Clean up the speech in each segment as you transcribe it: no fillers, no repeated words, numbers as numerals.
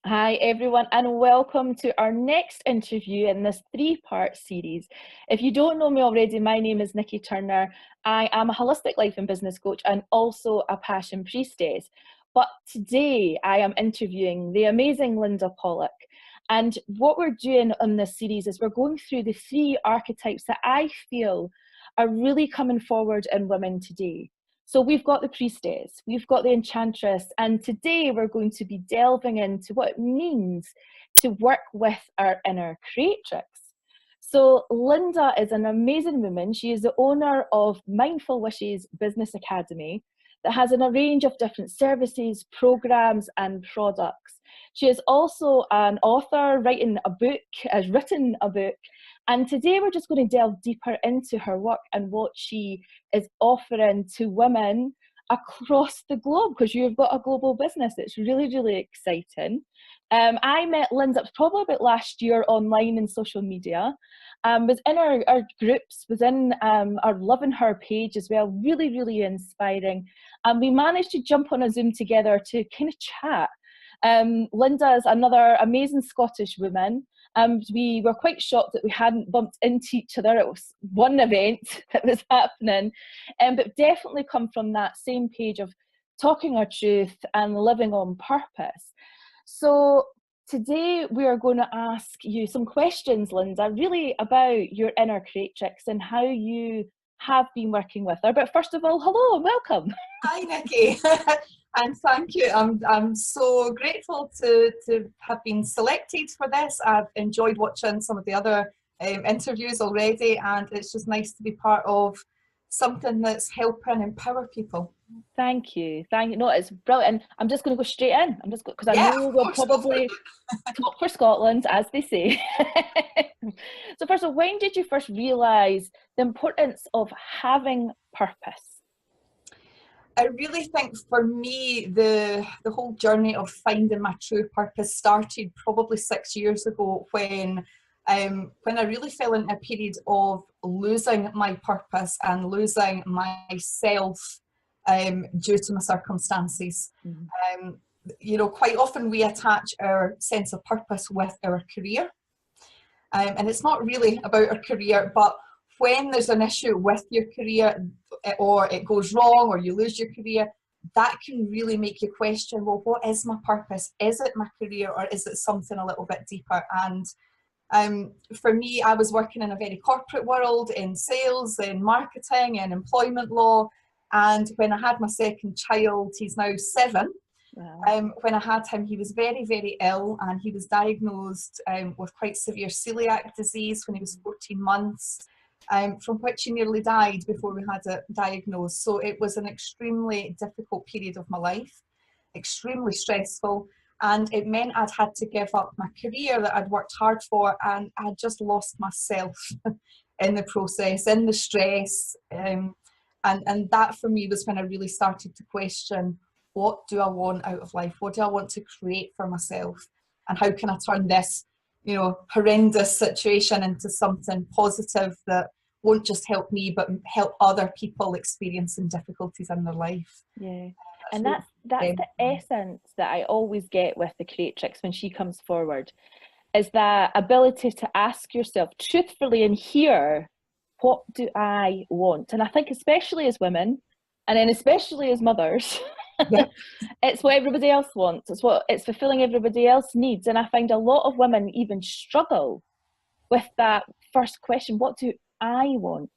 Hi everyone, and welcome to our next interview in this three-part series. If you don't know me already, my name is Nikki Turner. I am a holistic life and business coach and also a passion priestess. But today I am interviewing the amazing Linda Pollock. And what we're doing on this series is we're going through the three archetypes that I feel are really coming forward in women today. So we've got the priestess, we've got the enchantress, and today we're going to be delving into what it means to work with our inner creatrix. So Linda is an amazing woman. She is the owner of Mindful Wishes Business Academy that has a range of different services, programs, and products. She is also an author, has written a book, and today we're just going to delve deeper into her work and what she is offering to women across the globe, because you've got a global business. It's really, really exciting. I met Linda probably about last year online in social media, was in our groups, was in our Loving Her page as well, really, really inspiring. And we managed to jump on a Zoom together to kind of chat. Linda is another amazing Scottish woman. We were quite shocked that we hadn't bumped into each other. It was one event that was happening, but definitely come from that same page of talking our truth and living on purpose. So today we are going to ask you some questions, Linda, really about your inner creatrix and how you have been working with her. But first of all, hello and welcome. Hi, Nikki. And thank you. I'm so grateful to have been selected for this. I've enjoyed watching some of the other interviews already, and it's just nice to be part of something that's helping empower people. Thank you. No, it's brilliant. And I'm just going to go straight in. I'm just because I Yeah, know of we'll course. Go for probably it. talk for Scotland, as they say. So first of all, when did you first realise the importance of having purpose? I really think for me, the whole journey of finding my true purpose started probably 6 years ago when I really fell into a period of losing my purpose and losing myself due to my circumstances. Mm-hmm. Quite often we attach our sense of purpose with our career. And it's not really about our career, but when there's an issue with your career or it goes wrong or you lose your career, that can really make you question, well, what is my purpose? Is it my career or is it something a little bit deeper? And for me, I was working in a very corporate world, in sales, in marketing, in employment law. And when I had my second child, he's now 7. Wow. When I had him, he was very, very ill, and he was diagnosed with quite severe celiac disease when he was 14 months, from which he nearly died before we had it diagnosed. So it was an extremely difficult period of my life, extremely stressful, and it meant I'd had to give up my career that I'd worked hard for, and I'd just lost myself in the process, in the stress. And that for me was when I really started to question, what do I want out of life? What do I want to create for myself? And how can I turn this, horrendous situation into something positive that won't just help me, but help other people experiencing difficulties in their life? Yeah. That's And really that's the essence that I always get with the creatrix when she comes forward, is that ability to ask yourself truthfully and hear, what do I want? And I think especially as women, and then especially as mothers, yeah. it's what everybody else wants. It's fulfilling everybody else's needs. And I find a lot of women even struggle with that first question, what do I want?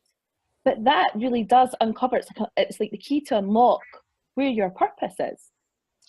But that really does uncover, it's like the key to unlock where your purpose is.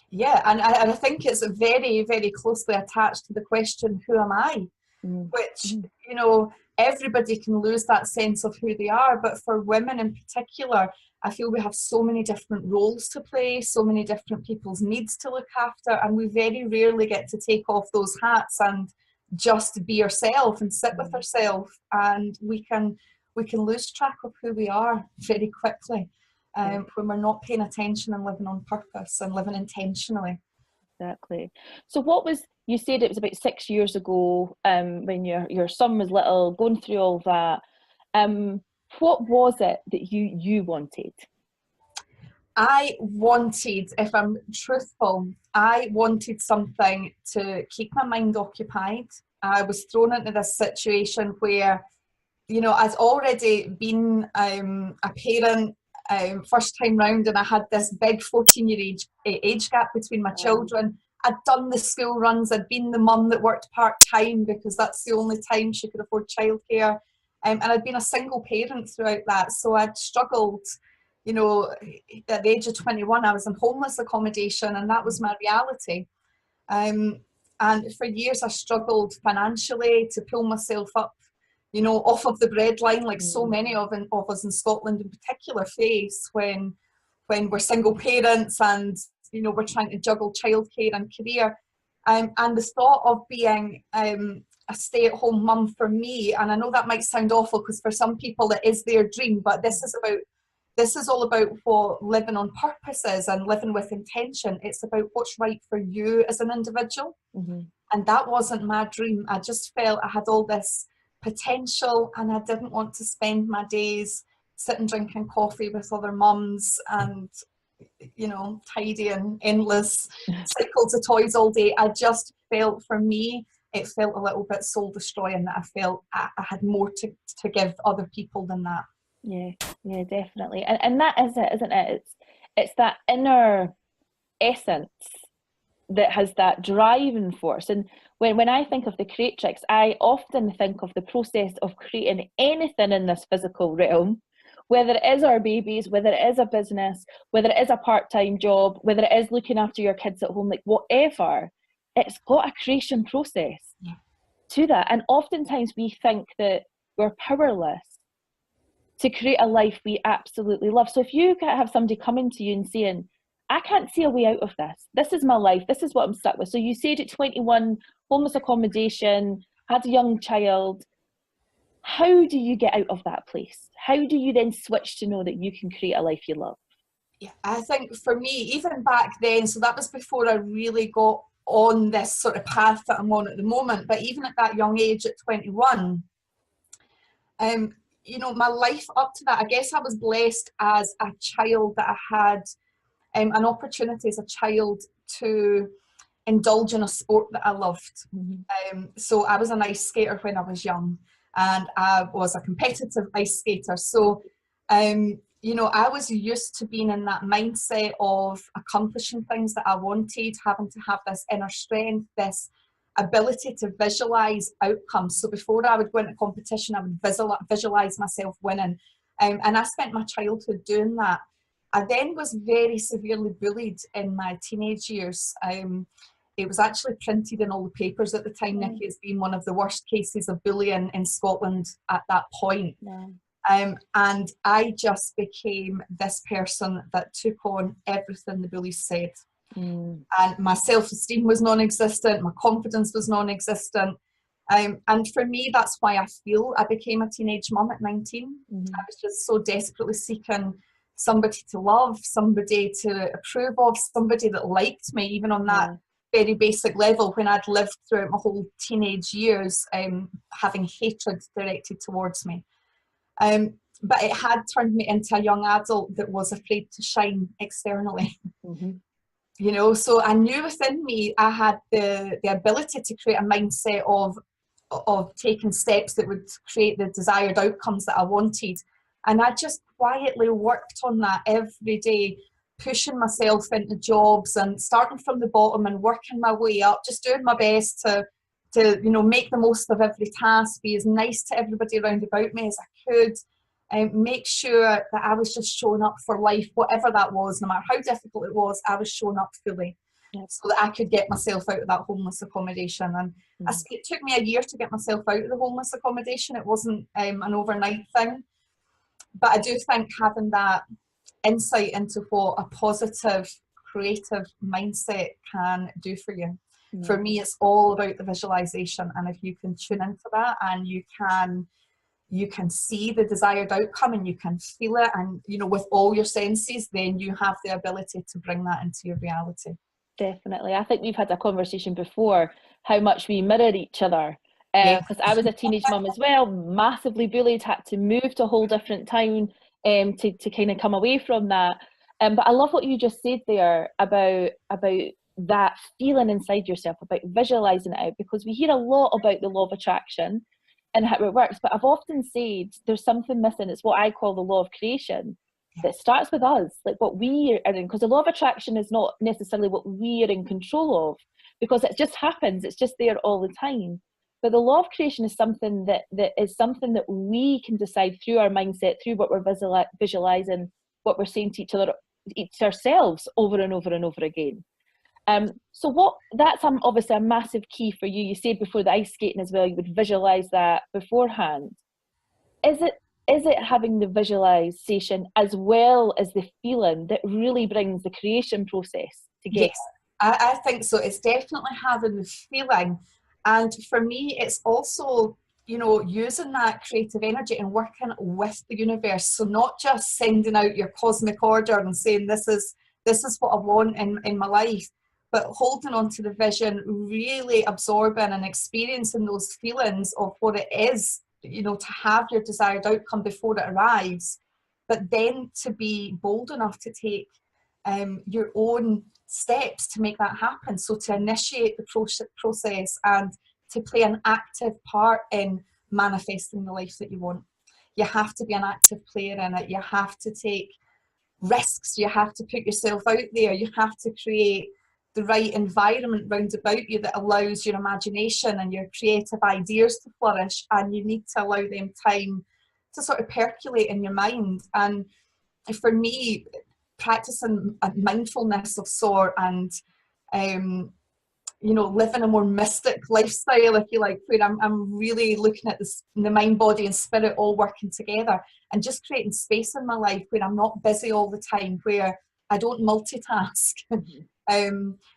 Yeah, and I think it's very, very closely attached to the question, who am I? Which, Mm-hmm. Everybody can lose that sense of who they are. But for women in particular, I feel we have so many different roles to play, so many different people's needs to look after, and we very rarely get to take off those hats and just be ourselves and sit with ourselves. And we can lose track of who we are very quickly. When we're not paying attention and living on purpose and living intentionally. Exactly. So you said it was about 6 years ago, when your son was little, going through all that. What was it that you wanted? I wanted, if I'm truthful, I wanted something to keep my mind occupied. I was thrown into this situation where, you know, I'd already been a parent first time round, and I had this big 14-year age gap between my children. I'd done the school runs, I'd been the mum that worked part-time because that's the only time she could afford childcare. And I'd been a single parent throughout that. So I'd struggled, you know, at the age of 21, I was in homeless accommodation, and that was my reality. And for years I struggled financially to pull myself up, you know, off of the breadline, like so many of us in Scotland in particular face when we're single parents and, you know, we're trying to juggle childcare and career. And the thought of being a stay-at-home mum for me, and I know that might sound awful because for some people it is their dream, but this is all about what living on purpose is and living with intention. It's about what's right for you as an individual. And that wasn't my dream. I just felt I had all this potential, and I didn't want to spend my days sitting drinking coffee with other mums and, you know, tidying endless cycles of toys all day. I just felt, for me, it felt a little bit soul destroying, that I felt I had more to give other people than that. Yeah, definitely. And that is it, isn't it? It's that inner essence that has that driving force. And when I think of the Creatrix, I often think of the process of creating anything in this physical realm, whether it is our babies, whether it is a business, whether it is a part-time job, whether it is looking after your kids at home, like whatever, it's got a creation process to that. And oftentimes we think that we're powerless to create a life we absolutely love. So if you have somebody coming to you and saying, I can't see a way out of this. This is my life. This is what I'm stuck with. So you said at 21, homeless accommodation, had a young child. How do you get out of that place? How do you then switch to know that you can create a life you love? Yeah, I think for me, even back then, so that was before I really got on this sort of path that I'm on at the moment, but even at that young age at 21, you know, my life up to that, I guess I was blessed as a child that I had an opportunity as a child to indulge in a sport that I loved. So I was an ice skater when I was young, and I was a competitive ice skater. So, you know, I was used to being in that mindset of accomplishing things that I wanted, having to have this inner strength, this ability to visualize outcomes. So before I would go into competition, I would visualize myself winning. And I spent my childhood doing that. I then was very severely bullied in my teenage years. It was actually printed in all the papers at the time, Nikki, as being one of the worst cases of bullying in Scotland at that point. And I just became this person that took on everything the bullies said. And my self-esteem was non-existent, my confidence was non-existent. And for me, that's why I feel I became a teenage mum at 19. I was just so desperately seeking somebody to love, somebody to approve of, somebody that liked me, even on that very basic level, when I'd lived throughout my whole teenage years having hatred directed towards me. But it had turned me into a young adult that was afraid to shine externally. You know, so I knew within me I had the ability to create a mindset of taking steps that would create the desired outcomes that I wanted. And I just quietly worked on that every day, pushing myself into jobs and starting from the bottom and working my way up, just doing my best to you know, make the most of every task, be as nice to everybody around about me as I could, and make sure that I was just showing up for life, whatever that was, no matter how difficult it was, I was showing up fully. So that I could get myself out of that homeless accommodation. And it took me a year to get myself out of the homeless accommodation. It wasn't an overnight thing. But I do think having that insight into what a positive, creative mindset can do for you. For me, it's all about the visualization. And if you can tune into that and you can see the desired outcome and you can feel it, and, you know, with all your senses, then you have the ability to bring that into your reality. Definitely. I think we've had a conversation before how much we mirror each other. Because I was a teenage mum as well, massively bullied, had to move to a whole different town to kind of come away from that. But I love what you just said there about that feeling inside yourself, about visualizing it out, because we hear a lot about the law of attraction and how it works. But I've often said there's something missing. It's what I call the law of creation. That starts with us, like what we are in, because the law of attraction is not necessarily what we are in control of, because it just happens, it's just there all the time. But the law of creation is something that is something that we can decide through our mindset, through what we're visualizing, what we're saying to each other, to ourselves over and over and over again. So that's obviously a massive key for you. You said before the ice skating as well, you would visualize that beforehand. Is it having the visualization as well as the feeling that really brings the creation process together? Yes, I think so. It's definitely having the feeling. And for me, it's also, you know, using that creative energy and working with the universe. So not just sending out your cosmic order and saying, this is what I want in my life, but holding on to the vision, really absorbing and experiencing those feelings of what it is, you know, to have your desired outcome before it arrives, but then to be bold enough to take your own steps to make that happen. So to initiate the process and to play an active part in manifesting the life that you want. You have to be an active player in it. You have to take risks. You have to put yourself out there. You have to create the right environment round about you that allows your imagination and your creative ideas to flourish, and you need to allow them time to sort of percolate in your mind. And for me, practicing a mindfulness of sort and you know, living a more mystic lifestyle, if you like, where I'm really looking at this, the mind, body and spirit all working together, and just creating space in my life where I'm not busy all the time, where I don't multitask,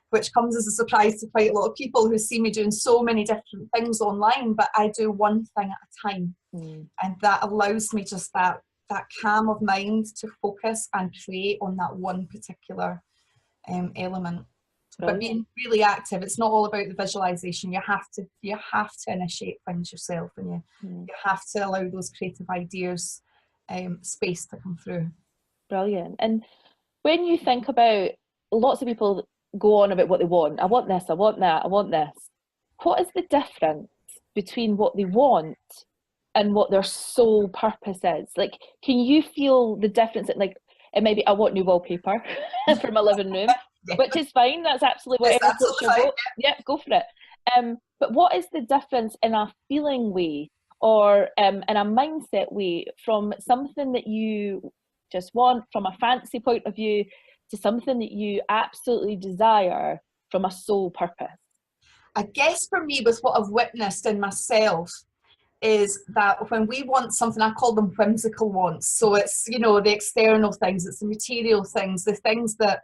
which comes as a surprise to quite a lot of people who see me doing so many different things online, but I do one thing at a time. And that allows me just that calm of mind to focus and create on that one particular element. But being really active, it's not all about the visualization. You have to initiate things yourself, and you have to allow those creative ideas space to come through. Brilliant. And when you think about, lots of people go on about what they want. I want this, I want that, I want this. What is the difference between what they want and what their sole purpose is? Like, can you feel the difference? Like, it may be, I want new wallpaper for my living room, which is fine. That's absolutely whatever floats your boat. Yeah, go for it. But what is the difference in a feeling way or in a mindset way from something that you just want from a fancy point of view to something that you absolutely desire from a sole purpose? I guess for me, with what I've witnessed in myself, is that when we want something, I call them whimsical wants. So it's, you know, the external things, it's the material things, the things that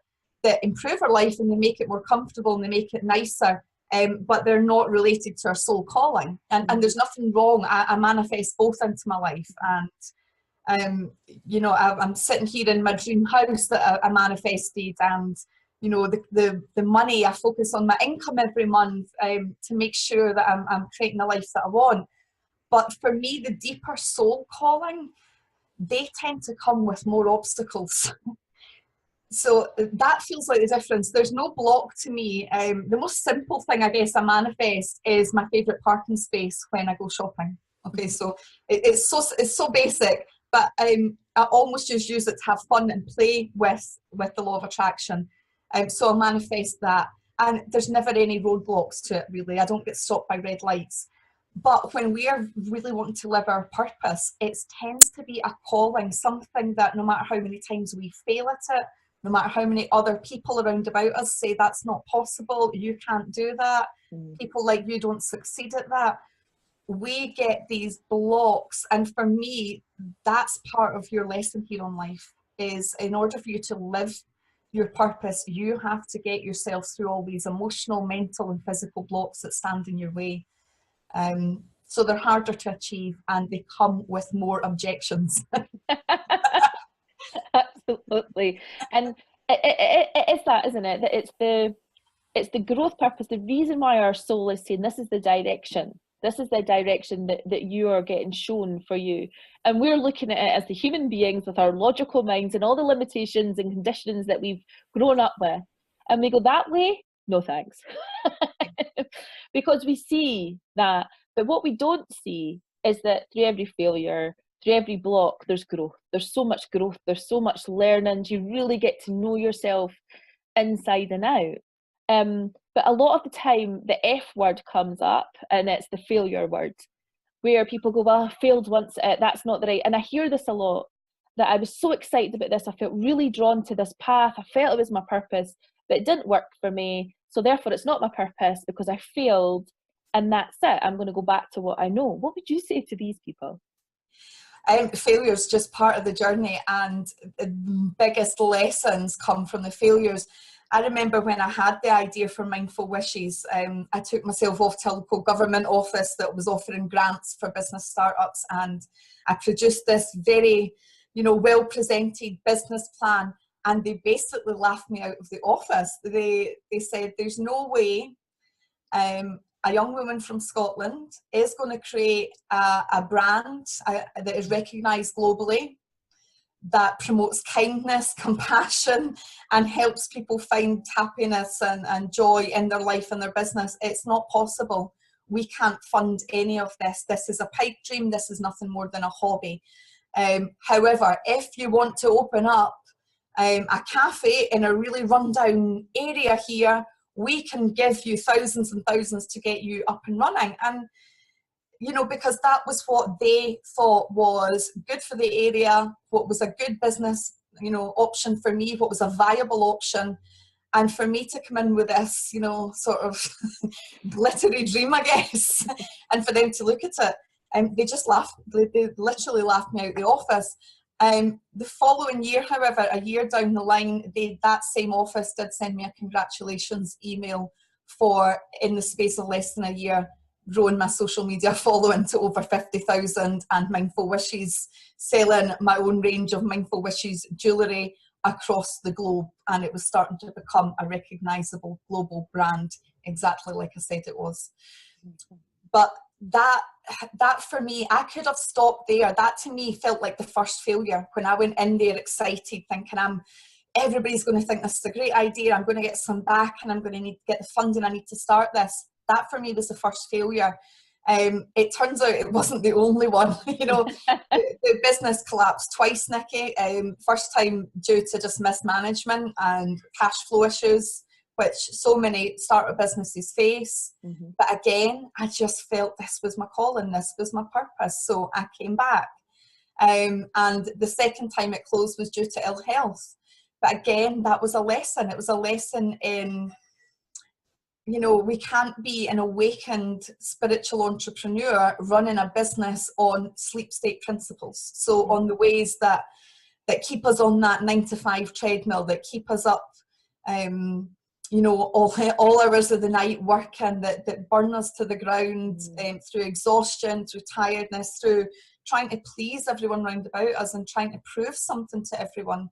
improve our life and they make it more comfortable and they make it nicer, but they're not related to our soul calling. And there's nothing wrong. I manifest both into my life. And, you know, I'm sitting here in my dream house that I manifested, and, you know, the money, I focus on my income every month to make sure that I'm creating the life that I want. But for me, the deeper soul calling, they tend to come with more obstacles. So that feels like the difference. There's no block to me. The most simple thing I guess I manifest is my favourite parking space when I go shopping. Okay, so it's so basic, but I almost just use it to have fun and play with the law of attraction. So I manifest that, and there's never any roadblocks to it really. I don't get stopped by red lights. But when we are really wanting to live our purpose, it tends to be a calling, something that no matter how many times we fail at it, no matter how many other people around about us say that's not possible, you can't do that, people like you don't succeed at that, we get these blocks. And for me, that's part of your lesson here on life, is in order for you to live your purpose, you have to get yourself through all these emotional, mental and physical blocks that stand in your way. So they're harder to achieve and they come with more objections. Absolutely. And it is that, isn't it? That it's the growth purpose, the reason why our soul is saying this is the direction This is the direction that you are getting shown for you. And we're looking at it as the human beings with our logical minds and all the limitations and conditions that we've grown up with. And we go, that way? No thanks. Because we see that. But what we don't see is that through every failure, through every block, there's growth. There's so much growth. There's so much learning. You really get to know yourself inside and out. But a lot of the time, the F word comes up, and it's the failure word, where people go, well, I failed once, that's not the right. And I hear this a lot, that I was so excited about this. I felt really drawn to this path. I felt it was my purpose, but it didn't work for me. So therefore, it's not my purpose because I failed, and that's it. I'm going to go back to what I know. What would you say to these people? Failure is just part of the journey, and the biggest lessons come from the failures. I remember when I had the idea for Mindful Wishes, I took myself off to a local government office that was offering grants for business startups, and I produced this very, well presented business plan, and they basically laughed me out of the office. They said, there's no way a young woman from Scotland is going to create a brand that is recognised globally, that promotes kindness, compassion, and helps people find happiness and joy in their life and their business. It's not possible. We can't fund any of this. This is a pipe dream. This is nothing more than a hobby. However, if you want to open up a cafe in a really rundown area here, we can give you thousands and thousands to get you up and running. And because that was what they thought was good for the area, what was a good business, option for me, what was a viable option. And for me to come in with this, sort of glittery dream, I guess, and for them to look at it, they just laughed. They literally laughed me out the office. The following year, however, a year down the line, that same office did send me a congratulations email for, in the space of less than a year, growing my social media following to over 50,000, and Mindful Wishes, selling my own range of Mindful Wishes jewellery across the globe. And it was starting to become a recognisable global brand, exactly like I said it was. But that for me, I could have stopped there. That to me felt like the first failure, when I went in there excited, thinking everybody's going to think this is a great idea, I'm going to get some back, and I'm going to need to get the funding I need to start this. That for me was the first failure. It turns out it wasn't the only one. The business collapsed twice, Nikki. First time due to just mismanagement and cash flow issues, which so many startup businesses face. Mm-hmm. But again, I just felt this was my calling, this was my purpose. So I came back. And the second time it closed was due to ill health. But again, that was a lesson. It was a lesson in, we can't be an awakened spiritual entrepreneur running a business on sleep state principles. So on the ways that keep us on that 9-to-5 treadmill, that keep us up, all hours of the night working, that burn us to the ground through exhaustion, through tiredness, through trying to please everyone round about us and trying to prove something to everyone.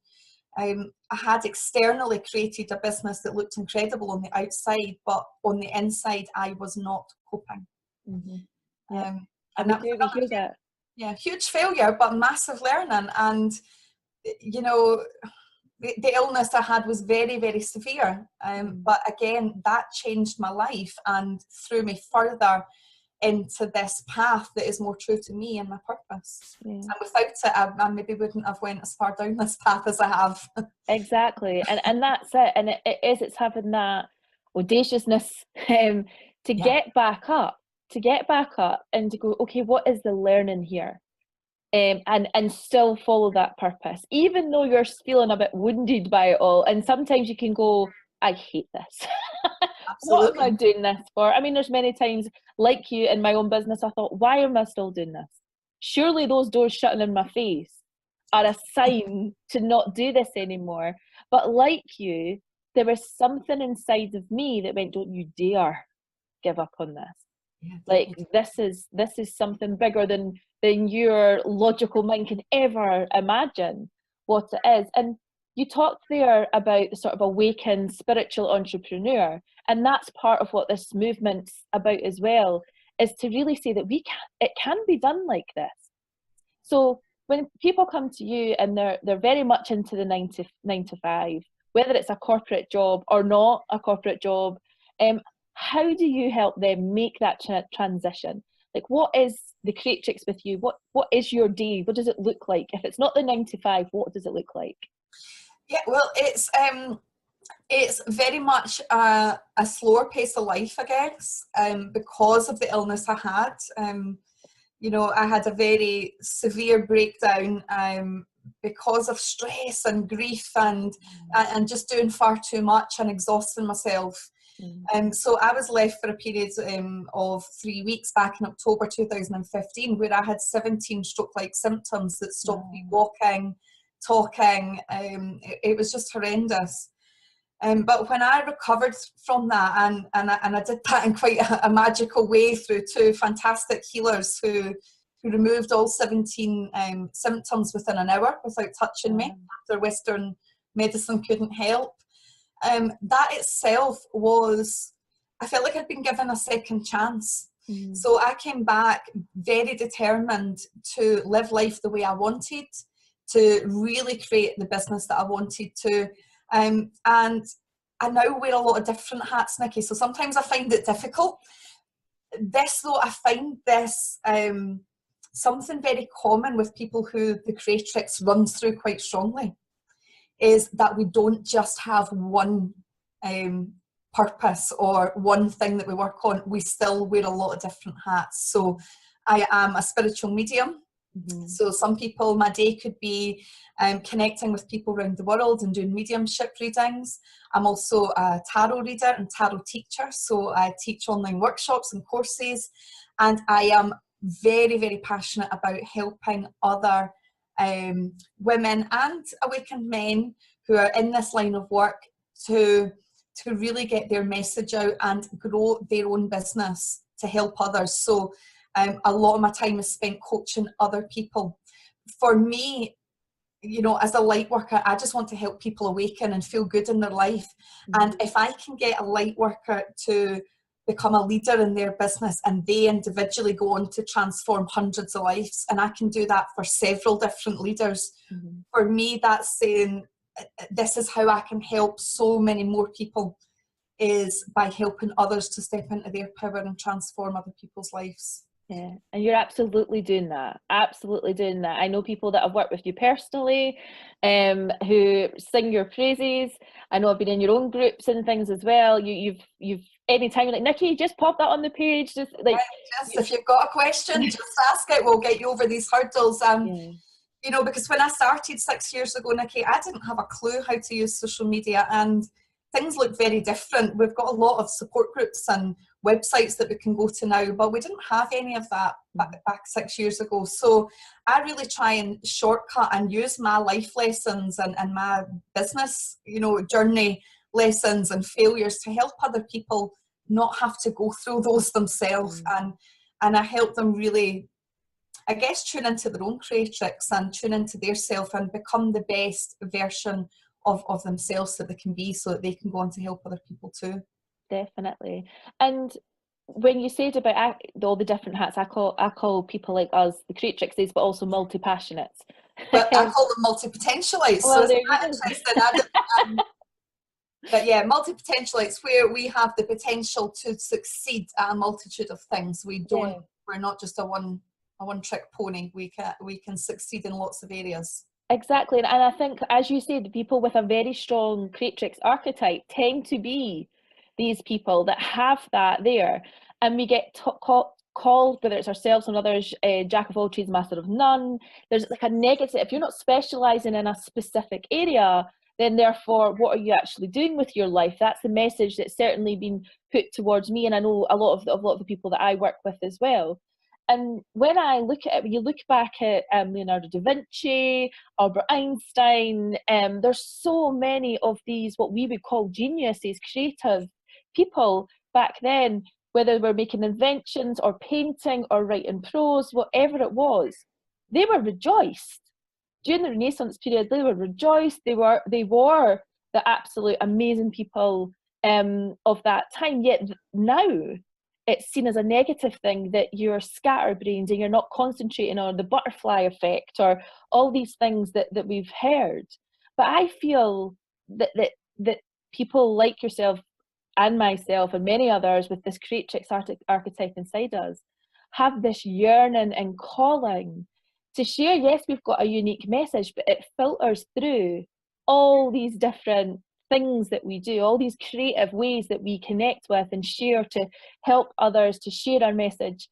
I had externally created a business that looked incredible on the outside, but on the inside, I was not coping. Mm-hmm. And that was huge failure, but massive learning. And, the illness I had was very, very severe. But again, that changed my life and threw me further into this path that is more true to me and my purpose. Yeah. And without it, I maybe wouldn't have went as far down this path as I have. Exactly. And that's it. And it's having that audaciousness to get back up and to go, okay, what is the learning here? And still follow that purpose, even though you're feeling a bit wounded by it all. And sometimes you can go, I hate this. What am I doing this for? I mean, there's many times, like you, in my own business, I thought, why am I still doing this? Surely those doors shutting in my face are a sign to not do this anymore. But like you, there was something inside of me that went, don't you dare give up on this. Yeah, like this is something bigger than your logical mind can ever imagine what it is. And you talked there about the sort of awakened spiritual entrepreneur, and that's part of what this movement's about as well, is to really say that it can be done like this. So when people come to you and they're very much into the 9 to 5, whether it's a corporate job or not a corporate job, how do you help them make that transition? Like, what is the Creatrix with you? What is your day? What does it look like? If it's not the 9 to 5, what does it look like? Yeah, well, it's very much a slower pace of life, I guess, because of the illness I had. You know, I had a very severe breakdown because of stress and grief and just doing far too much and exhausting myself. So I was left for a period of 3 weeks back in October 2015, where I had 17 stroke-like symptoms that stopped me walking, talking. It was just horrendous. But when I recovered from that, and I did that in quite a magical way through 2 fantastic healers who removed all 17 symptoms within an hour without touching me, after Western medicine couldn't help. That itself was, I felt like I'd been given a second chance. So I came back very determined to live life the way I wanted, to really create the business that I wanted to. And I now wear a lot of different hats, Nikki, so sometimes I find it difficult. This, though, I find this something very common with people who the Creatrix runs through quite strongly, is that we don't just have one purpose or one thing that we work on. We still wear a lot of different hats. So I am a spiritual medium. So some people, my day could be connecting with people around the world and doing mediumship readings. I'm also a tarot reader and tarot teacher, so I teach online workshops and courses, and I am very, very passionate about helping other women and awakened men who are in this line of work to really get their message out and grow their own business to help others. So a lot of my time is spent coaching other people. For me, you know, as a light worker, I just want to help people awaken and feel good in their life. And if I can get a light worker to become a leader in their business and they individually go on to transform hundreds of lives, and I can do that for several different leaders, for me, that's saying this is how I can help so many more people, is by helping others to step into their power and transform other people's lives. Yeah, and you're absolutely doing that. Absolutely doing that. I know people that have worked with you personally, who sing your praises. I know I've been in your own groups and things as well. You've anytime you're like, Nikki, just pop that on the page. Just like, just if you've got a question, just ask it. We'll get you over these hurdles. You know, because when I started 6 years ago, Nikki, I didn't have a clue how to use social media, and things look very different. We've got a lot of support groups and websites that we can go to now, but we didn't have any of that back 6 years ago. So I really try and shortcut and use my life lessons and my business, you know, journey lessons and failures to help other people not have to go through those themselves. And I help them really, I guess, tune into their own Creatrix and tune into their self and become the best version of themselves that they can be, so that they can go on to help other people too. Definitely. And when you said about all the different hats, I call people like us the Creatrixes, but also multi-passionates. But I call them multi-potentialites. Well, so it's not interesting. But yeah, multi-potentialites, where we have the potential to succeed at a multitude of things. We're not just a one-trick pony. We can succeed in lots of areas. Exactly, and I think, as you said, the people with a very strong Creatrix archetype tend to be these people that have that there, and we get called, whether it's ourselves and others, jack of all trades, master of none. There's like a negative. If you're not specialising in a specific area, then therefore, what are you actually doing with your life? That's the message that's certainly been put towards me, and I know a lot of the people that I work with as well. And when I look at it, when you look back at Leonardo da Vinci, Albert Einstein, there's so many of these, what we would call geniuses, creative people back then, whether they were making inventions or painting or writing prose, whatever it was, they were rejoiced. During the Renaissance period, they were rejoiced. They were the absolute amazing people of that time. Yet now, it's seen as a negative thing, that you're scatterbrained and you're not concentrating on the butterfly effect or all these things that we've heard. But I feel that people like yourself and myself and many others with this Creatrix archetype inside us have this yearning and calling to share. Yes, we've got a unique message, but it filters through all these different things that we do, all these creative ways that we connect with and share to help others, to share our message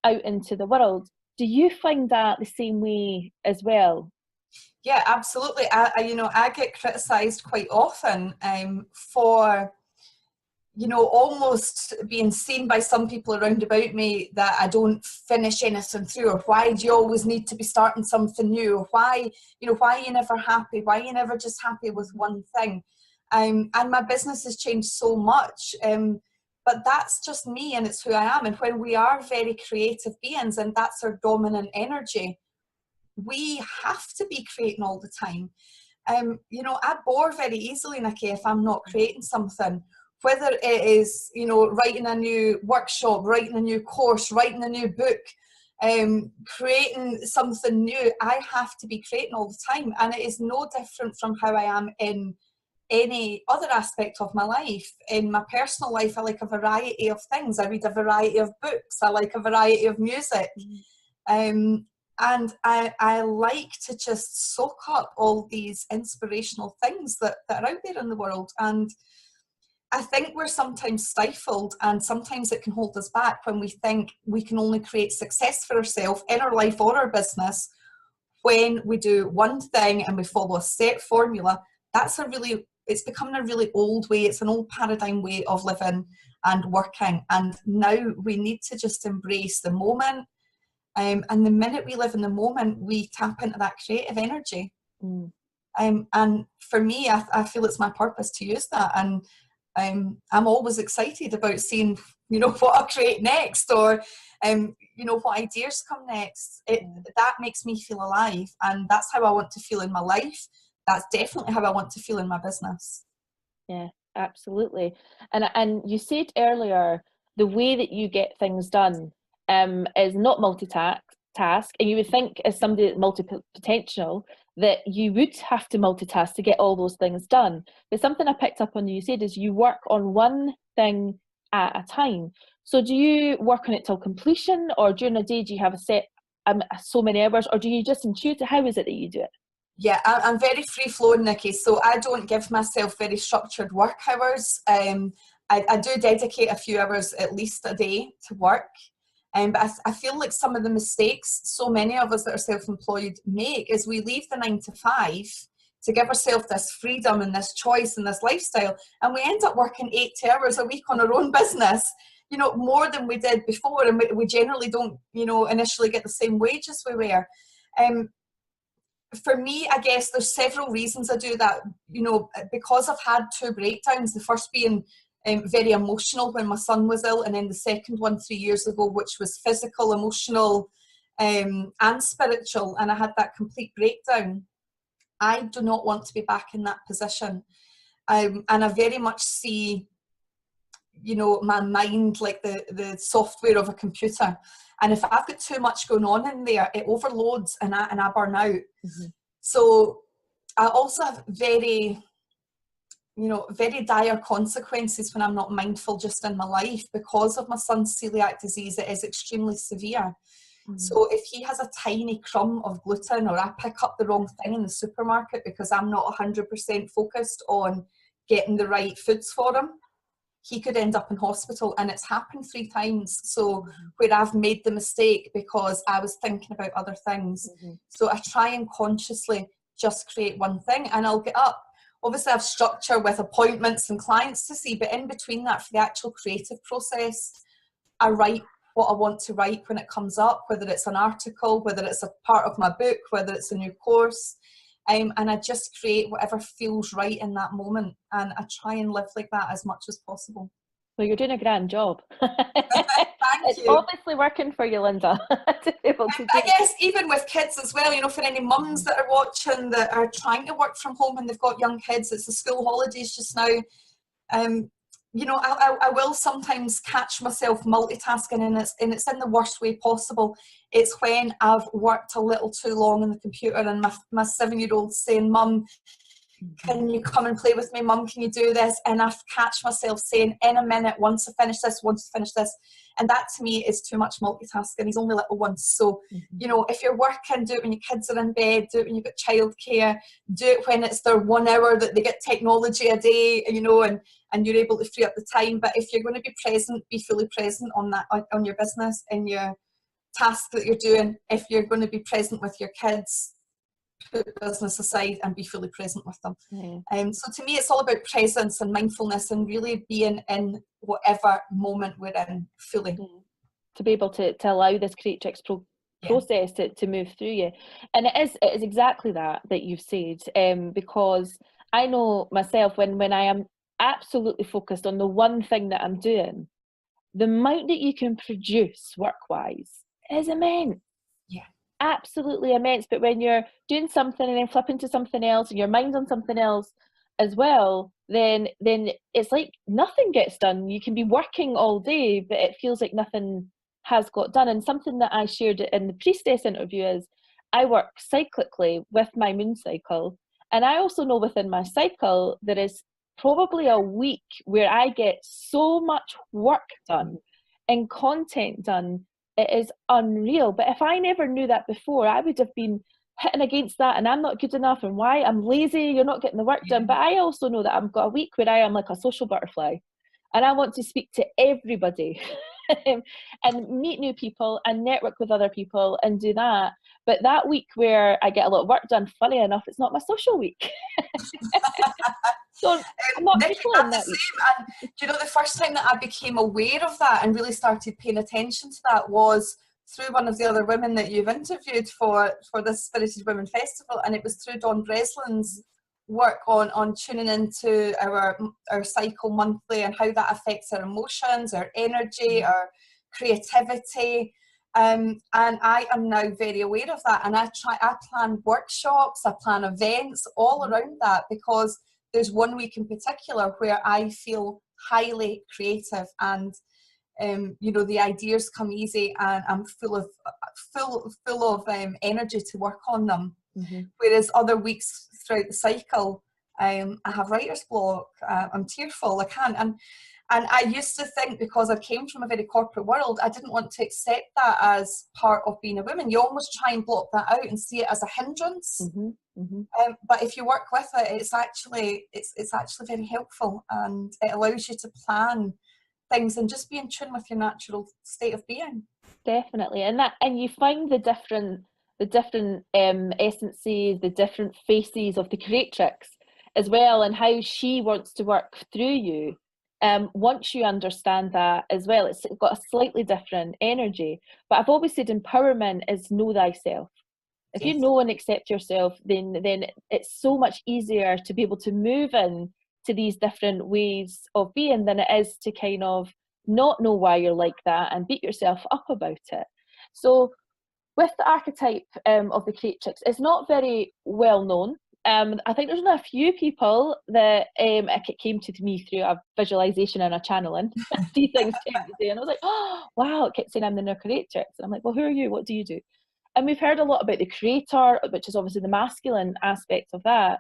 out into the world. Do you find that the same way as well? Yeah, absolutely. I get criticised quite often for, almost being seen by some people around about me that I don't finish anything through, or why do you always need to be starting something new, or why are you never happy? Why are you never just happy with one thing? And my business has changed so much. But that's just me, and it's who I am. And when we are very creative beings, and that's our dominant energy, we have to be creating all the time. I bore very easily, Nikki, if I'm not creating something. Whether it is, writing a new workshop, writing a new course, writing a new book, creating something new, I have to be creating all the time. And it is no different from how I am in any other aspect of my life. In my personal life, I like a variety of things. I read a variety of books. I like a variety of music. And I like to just soak up all these inspirational things that are out there in the world. And I think we're sometimes stifled, and sometimes it can hold us back when we think we can only create success for ourselves in our life or our business when we do one thing and we follow a set formula. It's becoming a really old way. It's an old paradigm way of living and working. And now we need to just embrace the moment. And the minute we live in the moment, we tap into that creative energy. And for me, I feel it's my purpose to use that. And I'm always excited about seeing, what I'll create next, or, what ideas come next. That makes me feel alive. And that's how I want to feel in my life. That's definitely how I want to feel in my business. Yeah, absolutely. And you said earlier, the way that you get things done is not multitask, and you would think as somebody that's multi-potential that you would have to multitask to get all those things done. But something I picked up on you said is you work on one thing at a time. So do you work on it till completion, or during a day do you have a set so many hours, or do you just intuit it? How is it that you do it? Yeah, I'm very free-flowing, Nikki, so I don't give myself very structured work hours. I do dedicate a few hours at least a day to work, but I feel like some of the mistakes so many of us that are self-employed make is we leave the 9 to 5 to give ourselves this freedom and this choice and this lifestyle, and we end up working 80 hours a week on our own business, more than we did before, and we generally don't, initially get the same wage as we were. For me, I guess there's several reasons I do that, because I've had 2 breakdowns, the first being very emotional when my son was ill, and then the second one 3 years ago, which was physical, emotional, and spiritual, and I had that complete breakdown. I do not want to be back in that position. And I very much see, my mind like the software of a computer. And if I've got too much going on in there, it overloads and I burn out. Mm-hmm. So I also have very dire consequences when I'm not mindful just in my life because of my son's celiac disease. It is extremely severe. Mm-hmm. So if he has a tiny crumb of gluten, or I pick up the wrong thing in the supermarket because I'm not 100% focused on getting the right foods for him, he could end up in hospital. And it's happened 3 times. So where I've made the mistake because I was thinking about other things. Mm-hmm. So I try and consciously just create one thing, and I'll get up. Obviously I have structure with appointments and clients to see, but in between that, for the actual creative process, I write what I want to write when it comes up, whether it's an article, whether it's a part of my book, whether it's a new course. And I just create whatever feels right in that moment, and I try and live like that as much as possible. Well, you're doing a grand job. Thank you. Obviously working for you, Linda. To be able to I guess even with kids as well, for any mums that are watching that are trying to work from home and they've got young kids, it's the school holidays just now. you know, I will sometimes catch myself multitasking, and it's in the worst way possible. It's when I've worked a little too long on the computer, and my 7-year-old's saying, "Mum, can you come and play with me? Mum, can you do this?" And I catch myself saying, "In a minute, once I finish this, once I finish this." And that to me is too much multitasking. He's only little once. So, you know, if you're working, do it when your kids are in bed, do it when you've got childcare, do it when it's their 1 hour that they get technology a day, you know, and you're able to free up the time. But if you're going to be present, be fully present on that, on your business and your task that you're doing. If you're going to be present with your kids, put business aside and be fully present with them. So to me, it's all about presence and mindfulness and really being in whatever moment we're in fully. To be able to allow this Creatrix process to move through you. And it is exactly that you've said, because I know myself, when I am absolutely focused on the one thing that I'm doing, the amount that you can produce work-wise is immense. Yeah. Absolutely immense. But when you're doing something and then flipping to something else and your mind's on something else as well, then it's like nothing gets done. You can be working all day, but it feels like nothing has got done. And something that I shared in the Priestess interview is I work cyclically with my moon cycle. And I also know within my cycle there is probably a week where I get so much work done and content done. It is unreal. But if I never knew that before, I would have been hitting against that, and I'm not good enough, and why I'm lazy, you're not getting the work done. But I also know that I've got a week where I am like a social butterfly and I want to speak to everybody and meet new people and network with other people and do that. But that week where I get a lot of work done, funny enough, it's not my social week. So I'm not Nikki, I'm the same. And do you know, the first time that I became aware of that and really started paying attention to that was through one of the other women that you've interviewed for this Spirited Women Festival, and it was through Dawn Breslin's work on tuning into our cycle monthly and how that affects our emotions, our energy, our creativity. And I am now very aware of that, and I plan workshops, I plan events all around that, because there's one week in particular where I feel highly creative, and you know, the ideas come easy, and I'm full of energy to work on them. Whereas other weeks throughout the cycle, I have writer's block. I'm tearful. I can't. And I used to think, because I came from a very corporate world, I didn't want to accept that as part of being a woman. You almost try and block that out and see it as a hindrance. But if you work with it, it's actually very helpful, and it allows you to plan things and just be in tune with your natural state of being. Definitely. And you find the different essences, the different faces of the Creatrix as well, and how she wants to work through you. Once you understand that as well, it's got a slightly different energy. But I've always said empowerment is know thyself. If you know and accept yourself, then it's so much easier to be able to move in to these different ways of being than it is to kind of not know why you're like that and beat yourself up about it. So with the archetype of the Creatrix, it's not very well known. I think there's only a few people that it came to me through a visualization and a channeling. These things came to say, and I was like, oh, wow, it kept saying I'm the new Creatrix. And I'm like, well, who are you? What do you do? And we've heard a lot about the creator, which is obviously the masculine aspect of that.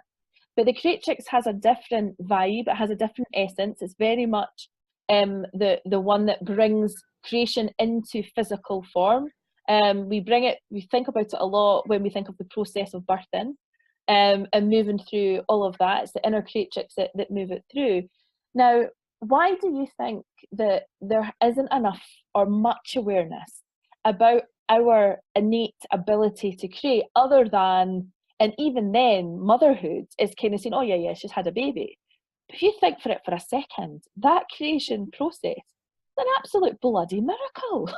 But the Creatrix has a different vibe. It has a different essence. It's very much the one that brings creation into physical form. We think about it a lot when we think of the process of birthing. And moving through all of that. It's the inner Creatrix that move it through. Now, why do you think that there isn't enough or much awareness about our innate ability to create, other than, and even then, motherhood is kind of saying, oh yeah, she's had a baby. But if you think for it for a second, that creation process is an absolute bloody miracle.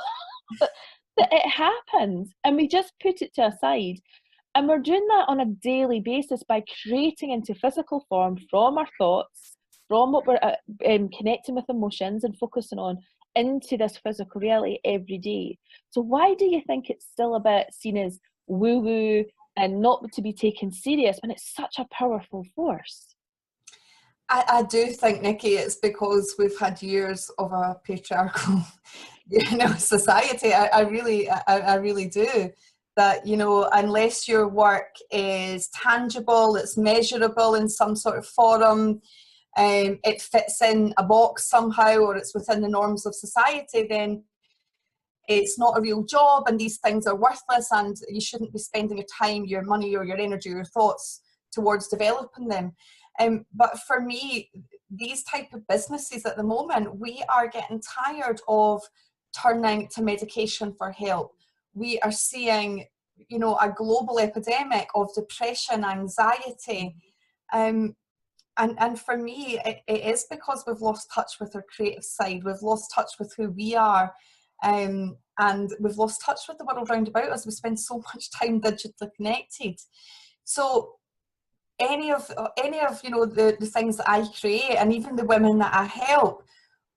That it happened, and we just put it to a side. And we're doing that on a daily basis by creating into physical form from our thoughts, from what we're connecting with emotions and focusing on, into this physical reality every day. So why do you think it's still a bit seen as woo-woo and not to be taken serious when it's such a powerful force? I do think, Nikki, it's because we've had years of a patriarchal, society. I really do. That, unless your work is tangible, it's measurable in some sort of forum, it fits in a box somehow, or it's within the norms of society, then it's not a real job, and these things are worthless, and you shouldn't be spending your time, your money, or your energy, or your thoughts towards developing them. But for me, these type of businesses at the moment, we are getting tired of turning to medication for help. We are seeing, a global epidemic of depression, anxiety. And for me, it is because we've lost touch with our creative side. We've lost touch with who we are. And we've lost touch with the world around about us. We spend so much time digitally connected. So any of the things that I create, and even the women that I help,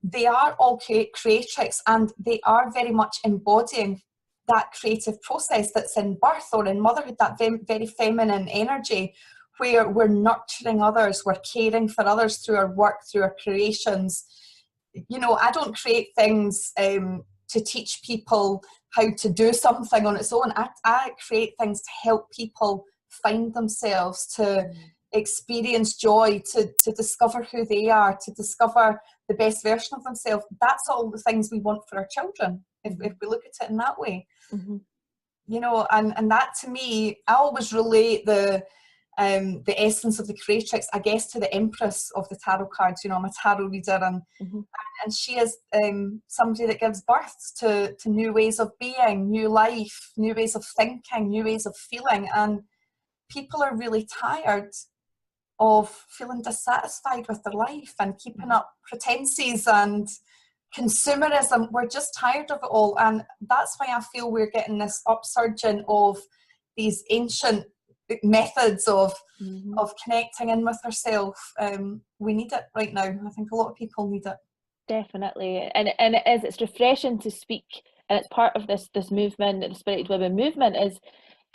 they are all creatrix, and they are very much embodying that creative process that's in birth or in motherhood, that very feminine energy, where we're nurturing others, we're caring for others through our work, through our creations. I don't create things to teach people how to do something on its own. I create things to help people find themselves, to experience joy, to discover who they are, to discover the best version of themselves. That's all the things we want for our children, if we look at it in that way. Mm-hmm. And that, to me, I always relate the essence of the creatrix, I guess, to the empress of the tarot cards. I'm a tarot reader, and she is somebody that gives birth to new ways of being, new life, new ways of thinking, new ways of feeling. And people are really tired of feeling dissatisfied with their life and keeping up pretenses and consumerism. We're just tired of it all, and that's why I feel we're getting this upsurging of these ancient methods of connecting in with ourselves. We need it right now. I think a lot of people need it. Definitely, and it's refreshing to speak, and it's part of this movement, the Spirited Women movement, is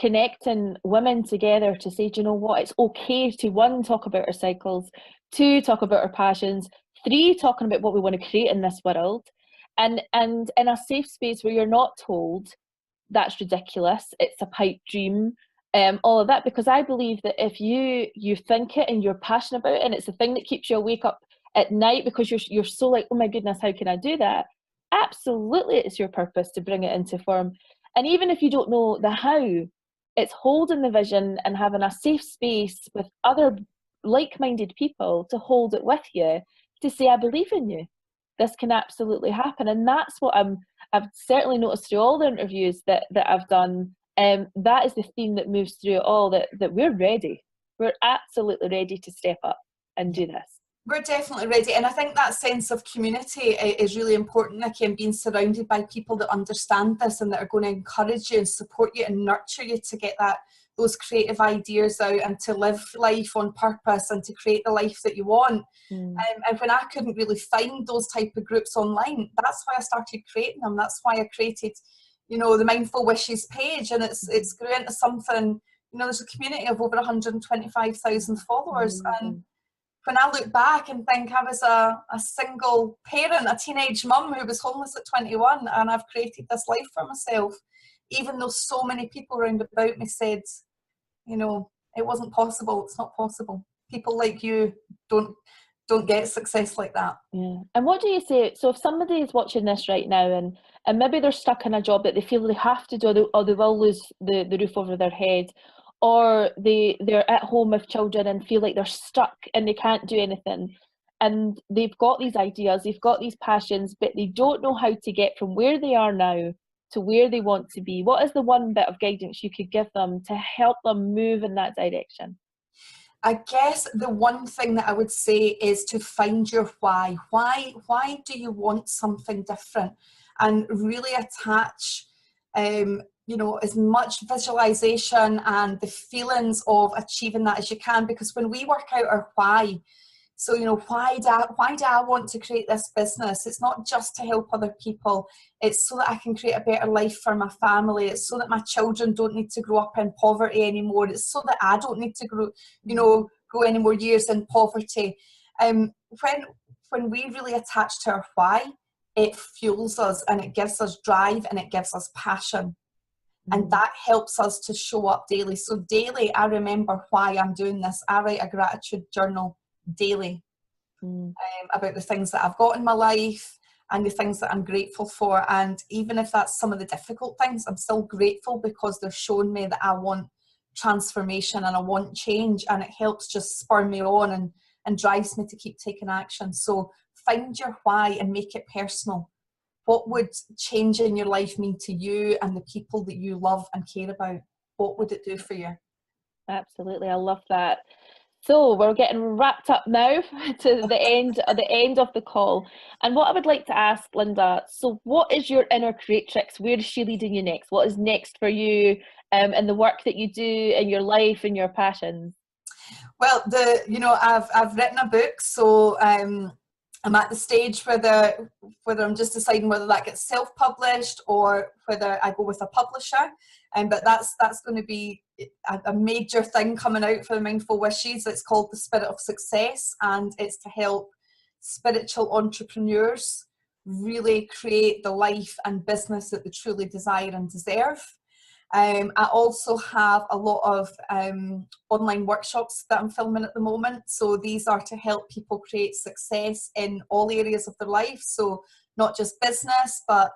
connecting women together to say, do you know what, it's okay to, 1, talk about our cycles, 2, talk about our passions, 3, talking about what we want to create in this world, and in a safe space where you're not told that's ridiculous, it's a pipe dream, all of that, because I believe that if you think it and you're passionate about it, and it's the thing that keeps you awake up at night because you're so like, oh my goodness, how can I do that? Absolutely, it's your purpose to bring it into form. And even if you don't know the how, it's holding the vision and having a safe space with other like-minded people to hold it with you, to say, I believe in you, this can absolutely happen. And that's what I've certainly noticed through all the interviews that I've done. That is the theme that moves through it all, that we're ready. We're absolutely ready to step up and do this. We're definitely ready, and I think that sense of community is really important, Nikki, and being surrounded by people that understand this and that are going to encourage you and support you and nurture you to get those creative ideas out and to live life on purpose and to create the life that you want. And when I couldn't really find those type of groups online, that's why I started creating them. That's why I created, the Mindful Wishes page, and it's grew into something. There's a community of over 125,000 followers, and when I look back and think I was a single parent, a teenage mum who was homeless at 21, and I've created this life for myself, even though so many people around about me said, it wasn't possible, it's not possible. People like you don't get success like that. Yeah. And what do you say, so if somebody is watching this right now and maybe they're stuck in a job that they feel they have to do, or they will lose the roof over their head, or they're at home with children and feel like they're stuck and they can't do anything, and they've got these ideas, they've got these passions, but they don't know how to get from where they are now to where they want to be, what is the one bit of guidance you could give them to help them move in that direction? I guess the one thing that I would say is to find your why. Why do you want something different? And really attach as much visualization and the feelings of achieving that as you can, because when we work out our why, so why do I want to create this business? It's not just to help other people, it's so that I can create a better life for my family, it's so that my children don't need to grow up in poverty anymore, it's so that I don't need to grow any more years in poverty. When we really attach to our why, it fuels us and it gives us drive and it gives us passion. And that helps us to show up daily. So daily, I remember why I'm doing this. I write a gratitude journal daily about the things that I've got in my life and the things that I'm grateful for. And even if that's some of the difficult things, I'm still grateful because they're showing me that I want transformation and I want change, and it helps just spur me on and drives me to keep taking action. So find your why and make it personal. What would change in your life mean to you and the people that you love and care about? What would it do for you? Absolutely, I love that. So we're getting wrapped up now to the end of the call. And what I would like to ask Linda, so what is your inner creatrix? Where is she leading you next? What is next for you in the work that you do in your life and your passions? Well, I've written a book, so I'm at the stage whether I'm just deciding whether that gets self-published or whether I go with a publisher. But that's going to be a major thing coming out for the Mindful Wishes. It's called The Spirit of Success, and it's to help spiritual entrepreneurs really create the life and business that they truly desire and deserve. I also have a lot of online workshops that I'm filming at the moment. So these are to help people create success in all areas of their life. So not just business, but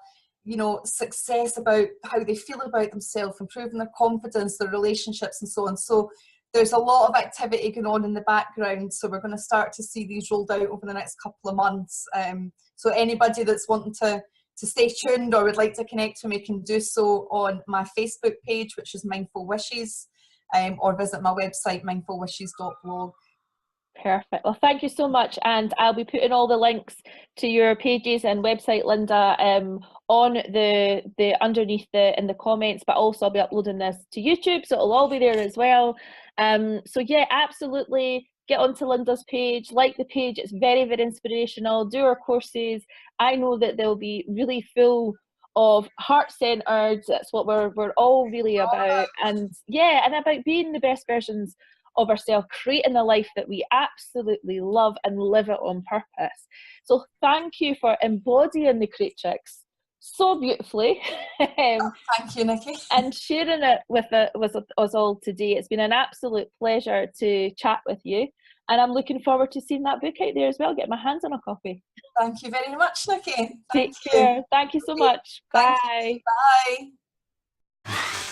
success about how they feel about themselves, improving their confidence, their relationships, and so on. So there's a lot of activity going on in the background. So we're going to start to see these rolled out over the next couple of months. So anybody that's wanting to stay tuned or would like to connect with me can do so on my Facebook page, which is Mindful Wishes, or visit my website, mindfulwishes.blog. Perfect. Well, thank you so much. And I'll be putting all the links to your pages and website, Linda, on the underneath in the comments, but also I'll be uploading this to YouTube, so it'll all be there as well. So yeah, absolutely. Get onto Linda's page, like the page. It's very, very inspirational. Do our courses. I know that they'll be really full of heart-centered. That's what we're all really about. And yeah, and about being the best versions of ourselves, creating the life that we absolutely love and live it on purpose. So thank you for embodying the Creatrix so beautifully. Thank you, Nikki. And sharing it with us all today. It's been an absolute pleasure to chat with you. And I'm looking forward to seeing that book out there as well, get my hands on a copy. Thank you very much, Nikki. Take care. Thank you so much. Bye. Bye.